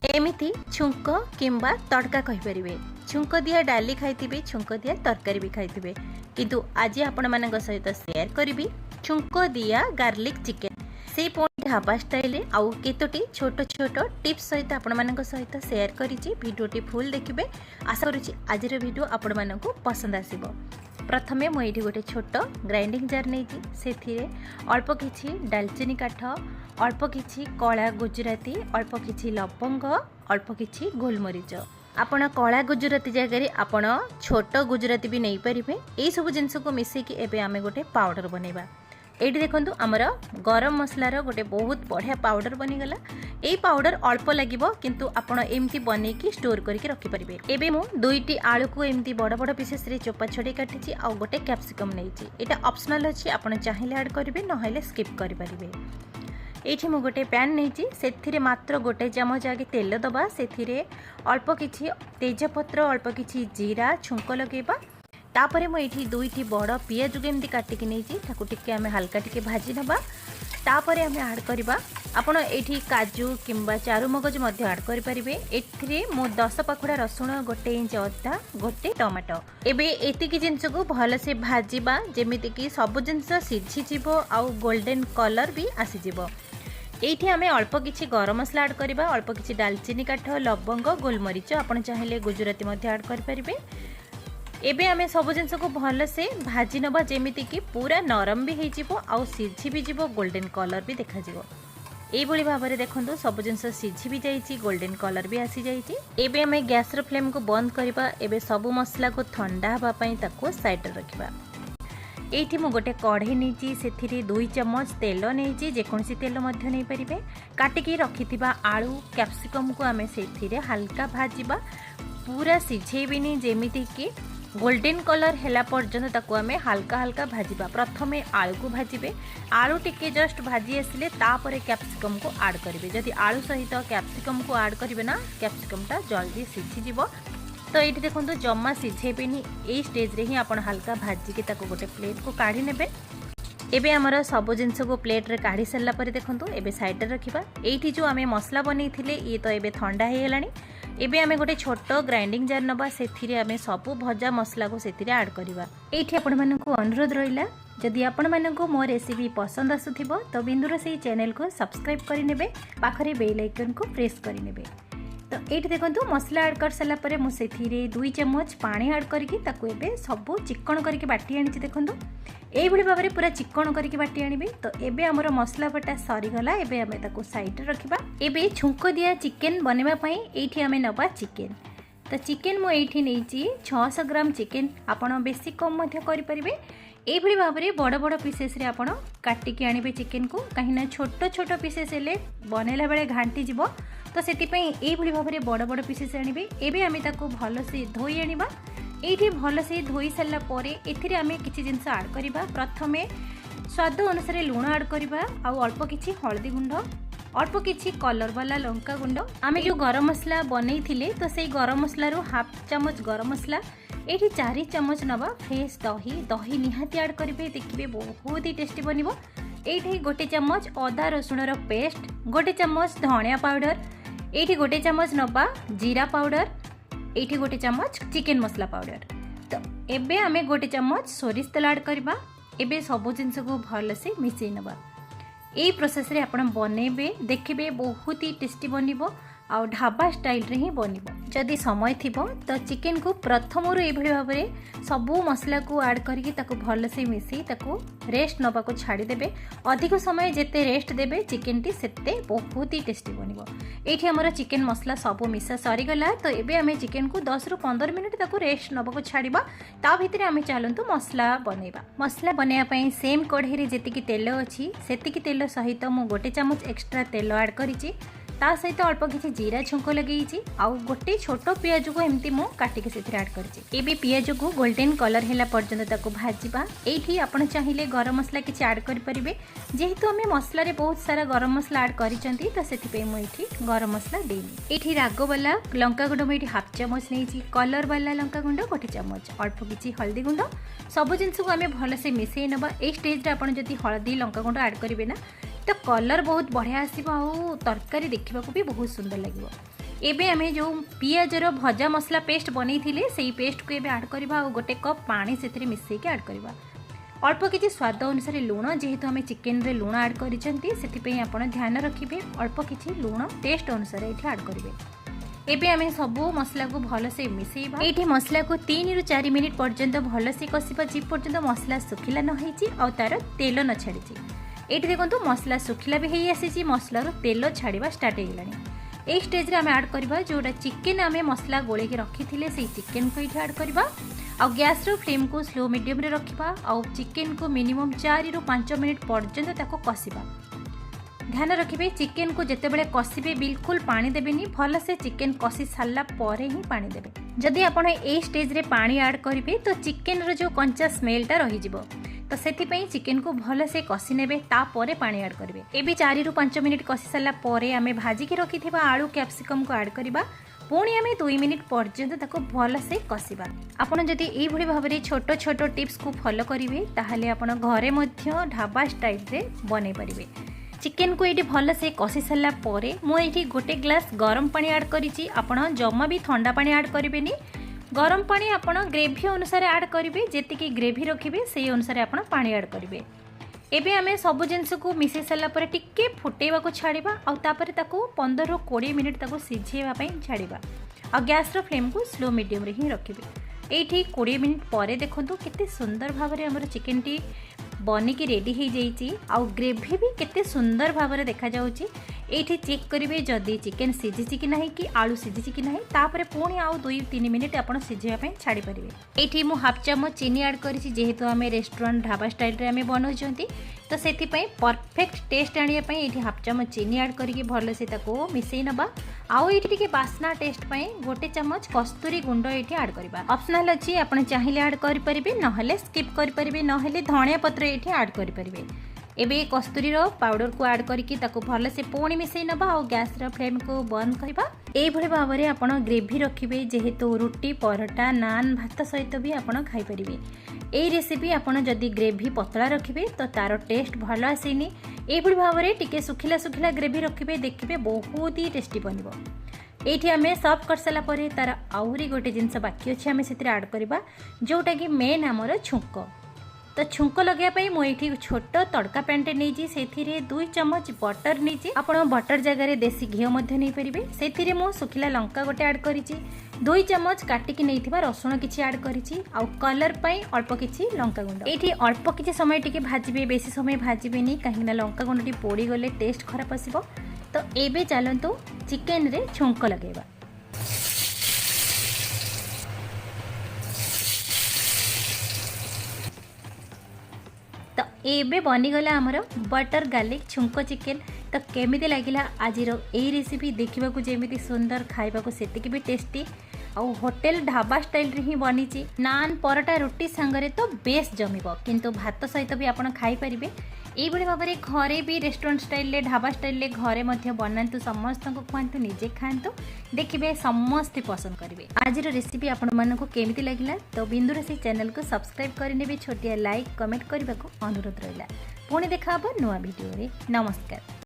एमिति छुंक किंबा तड़का कहींपर छुंक दिया डाली खाई छुंक दिया तरकारी भी खाई किंतु आज आपण मान सहित शेयर करी छुंक दिया गार्लिक चिकेन से ढाबा स्टाइल आउ केतोटी छोट छोट टिप्स सहित आपण मान सहित शेयर करिछि। वीडियोटी फुल देखिबे आशा करुछि आज वीडियो आपण मानकु पसंद आसीबो। प्रथमे मु एठी गोटे छोट ग्राइंडिंग जार नेछि सेथिरे अल्प किछि दालचीनी काठ अल्प किछि कला गुजराती अल्प किछि लवंग अल्प किछि गोलमरीच आपण कला गुजराती जगह आपण छोट गुजराती भी नहीं पारिबे। एई सब जिंस को मिसेकी एबे आमे गोटे पाउडर बनेबा। एठी देखंतु आमर गरम मसलार गोटे बहुत बढ़िया पाउडर बनीगला। एई पाउडर अल्प लागिबो किंतु आपण एमती बनेकी स्टोर करके रखि परिबे। एबे मु दुईटी आलू को एमती बड़ बड़ पीसेस रे चोपा छडी काटिछि आ गोटे कैप्सिकम नेछि। एटा ऑप्शनल अछि आपण चाहिले ऐड करिवे नहले स्किप करि परिबे। एठी मु गोटे पैन नेछि सेथिरे मात्र गोटे चमच आगे तेल दबा सेथिरे अल्प किछि तेजपत्र अल्प किछि जीरा छुंक लगेबा। तापरे मु एठी दुईटी बड़ पियाज एमती काटिकी नेछि ताकू टिके आमे हल्का टिके भाजी नबा। तापरे आमे ऐड करबा आपण एठी काजू किंबा चारु मगज मध्ये ऐड करि परिबे। एथिरे मु 10 पाखुडा रसुण गोटे इंच अदा गोटे टमाटो एबे एतिकी जिंस को भल से भाजीबा जेमिति कि सब जिंस सिझी जिवो आ गोल्डन कलर भी आसी जिवो। एठी आमे अल्प किछि गरम मसला ऐड करबा अल्प किछि दालचीनी काठ लवंग गोलमरीच आपण चाहिले गुजराती मध्ये ऐड करि परिबे। एबे आमे सब जिंस को भल से भाजी नबा जेमिति कि पूरा नरम भी हो जिवो आ सिझी भी जिवो गोल्डन कलर भी देखा जिवो। एई भली भाबरे देखंतु सब जिंस सिझी भी जाईची गोल्डन कलर भी आसी जाईची। एबे आमे गैस रो फ्लेम को बंद करबा। एबे सब मसला को ठंडा हबा पई ताको साइड रे रखिबा। एठी मु गोटे कढ़ई नेची सेथिरे 2 चम्मच तेल नेची जेकोनसी तेल मध्य नै परिबे। काटिकी रखिथिबा आलू कैप्सिकम को आमे सेथिरे हल्का भाजीबा पूरा सिझेबिनी जेमिति कि गोल्डन कलर हैला पर्यंत ताको आमे हल्का हल्का भाजीबा। प्रथमे आलू को भाजीबे आलू टिके जस्ट भाजी आसिले तापरे कैप्सिकम को ऐड करिवे। जदि आलू सहित कैप्सिकम को ऐड करिवे ना कैप्सिकमटा जल्दी सिझी जिवो। तो ये देखो जमा सिझेबेनी ए स्टेज रे ही आपण हल्का भाजी के ताको गोटे प्लेट को काढ़ी नेबे। एबे हमर सब जिंस को प्लेट रे काढ़ी सरला परे देखंतु एबे साइड रे रखिबा। एठी जो आमे मसला बनै थिले ये तो एबे ठंडा हे गेलानी। एबे आमे गोटे छोट ग्राइंडिंग जार नबा सेथिरे आमे सब भजा मसला को सेथिरे ऐड करिबा। एठी आपण मानकु अनुरोध रहिला जदि आपण मानकु मो रेसिपी पसंद आसुथिबो तो बिंदुरोसेई चैनल को सब्सक्राइब करि नेबे पाखरे बेल आइकन को प्रेस करि नेबे। तो ये देखो मसला ऐड कर सारा पर मुझे 2 चम्मच पानी ऐड करके ताकू एबे सब चिकन करके बाटी आनी देखो यही भाव में पूरा चिकन करके बाटी आनी। तो एबे हमर मसला बटा सरीगला। एबे आमे ताकू साइड रखिबा। एबे छुंक दिया चिकेन बनेबा पई एठी आमे नबा चिकेन। तो चिकेन मु एठी नेची 600 ग्राम चिकेन आपण बेसी कम मध्य करि परिबे। एई भली भाव में बड़ बड़ पीसेस रे आपण काटिकी आनिबे चिकेन को कहिना छोट छोट पीसेस हेले बनेला बेले घांटी जिवो। तो सेति पई एई भली भाव में बड़ बड़ पीसेस आनिबे। एबे आमे ताको भल से धोई आनिबा। एठी भल से धोई सारला परे एथिरे आमे किछि जिंस ऐड करिबा। प्रथमे स्वाद अनुसार लूण ऐड करिबा आ अल्प किछि हळदी गुंड अल्प किछि कलर वाला लंका गुंड आमे जो गरम मसला बनै थिले तो सेई गरम मसला रो हाफ चम्मच गरम मसला एठी 4 चम्मच नबा फ्रेश दही दही निहाती ऐड करिवे देखिबे बहुत ही टेस्टी बनिबो। एठी गोटे चम्मच अदा रसुण रो पेस्ट गोटे चम्मच धनिया पाउडर एठी गोटे चम्मच नबा जीरा पाउडर एठी गोटे चम्मच चिकेन मसला पाउडर। तो एबे आमे गोटे चम्मच सोरिष तेल ऐड करबा। एबे सब जिंस को भल से मिसई नबा। एई प्रोसेस रे आपण बनेबे देखिबे बहुत ही टेस्टी बनिबो आ ढाबा स्टाइल रे ही बनिबो। जदि समय थिबो तो चिकेन को प्रथमरु ए भली भाबरे सबु मसला को ऐड करके ताको भल से मिसई ताको रेस्ट नबा को छाड़ी देबे। अधिक समय जेते रेस्ट देबे चिकेन टी सेते बहुत ही टेस्टी बनिबो। एठी हमर चिकेन मसला सब मिसा सरी गला। तो एबे आमे चिकेन को 10 रु 15 मिनिट ताको रेस्ट नबा को छाड़ीबा। ता भितरे आमे चालंतु मसला बनेबा। मसला बनेया पई सेम कढ़ई रे जेतिकी तेल अछि सेतिकी तेल सहित मु गोटे चम्मच एक्स्ट्रा तेल ऐड करिछि। ता सहित अल्प किछि जीरा छुंक लगेइछि आ गोटे छोट पियाज को एमती मु काटिके सेथिरे ऐड करछि। एबे पियाज को गोल्डन कलर हैला पर्यंत ताको भाजीबा। एठी आपण चाहिले गरम मसला किछि ऐड करि परिबे। जेहेतु आमे मसला रे बहुत सारा गरम मसला ऐड करिसंती तो सेति पे मु एठी गरम मसला देनी। एठी रागो वाला लंका गुंड मु एठी हाफ चम्मच नेछि कलर वाला लंका गुंड गोटे चम्मच अल्प किछि हल्दी गुंड सब जिंस को आमे भल से मिसई नबा। ए स्टेज रे आपण जदि हल्दी लंका गुंड ऐड करिवे ना तो कलर बहुत बढ़िया आसीबो आ तरकारी देखिबा को भी बहुत सुंदर लागिबो। एबे आमे जो पियाजर भजा मसला पेस्ट बनै थिले सेही पेस्ट को एबे ऐड करबा और गोटे कप पानी सेथिरे मिसई के ऐड करबा। अल्प किसी स्वाद अनुसार लुण जेहेतु आम चिकेन रे लुण ऐड करें आपण ध्यान रखिए अल्प किसी लुण टेस्ट अनुसार ये ऐड करेंगे। एबे आम सब मसला को भलसे मिसेबा। ये मसला को 3 ରୁ 4 मिनिट पर्यंत भलसे कषा जी पर्यंत मसला सुखिला न हो तार तेल न छाड़ी। ये देखो मसला सुखिला भी हो आसी मसलार तेल छाड़ा स्टार्ट हो गलानी। ये स्टेज रे आम ऐड करबा जोटा चिकेन आम मसला गोले रखी थे से चिकेन को ये ऐड करबा। आउ गैस रो फ्लेम को स्लो मीडियम रे रखिबा। आउ चिकेन को मिनिमम 4 ରୁ 5 मिनिट पर्यंत ताको कषिबा। ध्यान रखिए चिकेन को जितेबाला कषिबे बिल्कुल पानी देबेनी, भल से चिकेन कषि सारा पर ही पानी देबे। जदि आपण ए स्टेज रे पानी ऐड करिवे तो चिकेन रो जो कंचा स्मेलटा रही जिवो, तो सेथिपई चिकेन को भल से कषि नेबे तापरे पानी ऐड करिवे। एबे 4 ରୁ 5 मिनिट कषि सारा परे आमे भाजी के रखिथिबा आलू कैप्सिकम को ऐड करबा। पुणी आम 2 मिनिट पर्यंत ताको भल से कषिबा। आपण जदि एई भली भाबरे छोट छोट टिप्स को फॉलो करिवे ताहले आपण घरे मध्य ढाबा स्टाइल रे बनै परिबे। चिकेन को ये भल से कषि सारा परे मु एठी गोटे ग्लास गरम पानी ऐड करिछि। आपण जम्मा भी ठंडा पानी ऐड करिवेनी, गरम पानी आपण ग्रेवी अनुसार ऐड करिवे। जेतिकी ग्रेवी रखिबे सेही अनुसार आपण पानी ऐड करिवे। एबे आमे सब जिनस को मिसई सारा पर टिके फुटेबा को छाड़िबा आउ तापर ताको 15 ରୁ 20 मिनिट ताको सिझेबा पई छाड़िबा। आ गैस रो फ्लेम को स्लो मीडियम रे ही रखिबे। एठी 20 मिनिट परे देखंतु केते सुंदर भाबरे हमर चिकेन टी बनिकी रेडी हो जाइए। आउ ग्रेवी भी केते सुंदर भाव देखा जाउची। एठी चेक करिवे जदि चिकेन सिझी कि नहीं कि आलू सिझी कि नहीं, तापर पुणी आउ 2-3 मिनिट आपण सिझेबा छाड़ी परिवे। एठी मु हाफ चम्मच चीनी ऐड करिछि जेहेतु आमे रेस्टोरेंट ढाबा स्टाइल रे आमे बनौचंती, तो सेथि पई परफेक्ट टेस्ट आनिया पई एठी हाफ चम्मच चीनी ऐड करिके भल से ताको मिसई नबा। आउ एठी टिके बास्ना टेस्ट पई गोटे चम्मच कस्तूरी गुंड एठी ऐड करबा। ऑप्शनल अछि, आपण चाहिले ऐड करि परिबे नहले स्किप करि परिबे, नहले धनिया पत्र एठी ऐड करि परिबे। एबे कस्तूरी रो पाउडर को ऐड करके ताको भल से पुणी मिसई नबा और गैस रो फ्लेम को बंद करबा। एई भली भाव रे आपण ग्रेवी रखिबे जेहेतु रुटी परोटा नान भात सहित भी आपण खाई परिबे। एई रेसिपी आपण जदि ग्रेवी पतला रखिबे तो तार टेस्ट भल आसेनी। एई भली भाव रे टिके सुखिला सुखिला ग्रेवी रखिबे, देखिबे बहुत ही टेस्टी बनिबो। एठी आमे सर्व कर साला परे तार आउरी गोटे जिंस बाकी अछि आमे सेतिर ऐड करबा जोटा कि मेन हमर छुंक। तो छुंक लगे मुझे छोट तड़का पैनटे नहीं से 2 चम्मच बटर नहीं। आपड़ बटर जगह देसी घी नहीं पारे से मु सुखिला लंका गोटे ऐड करी 2 चम्मच काटिकी नहीं रसुण किसी ऐड करी कलर पाई अल्प किसी लंका गुंड। ये अल्प किसी समय टी भाजबे, बेसी समय भाजबेनी कहीं लंका गुंड टी पोड़ी गले टेस्ट खराब आसो। तो एबे चलतु चिकेन रे छुंक लगेबा। तो एबे बनीगला आमर बटर गार्लिक छुंक चिकेन। तो केमिति लागिला आज यही रेसिपी देखा जेमिति सुंदर, खाइबा को सेतिकी भी टेस्टी आउ होटेल ढाबा स्टाइल रे ही बनीची। नान परोटा रुटी सांगरे तो बेस जमिबो, किंतु भात सहित भी आपण खाई परिबे। एई भली भाबरे घरे भी रेस्टोरेंट स्टाइल रे ढाबा स्टाइल रे घरे मध्य बनांतु, समस्त को खुआंतु, निजे खांतु, देखिबे समस्त पसंद करिवे। आज रेसिपी आपण मानको केमिति लागिला तो बिंदुरोसई चैनल को सब्सक्राइब करने भी छोटिया लाइक कमेंट करने को अनुरोध रहिला। पुणी देखा नुआ वीडियो रे। नमस्कार।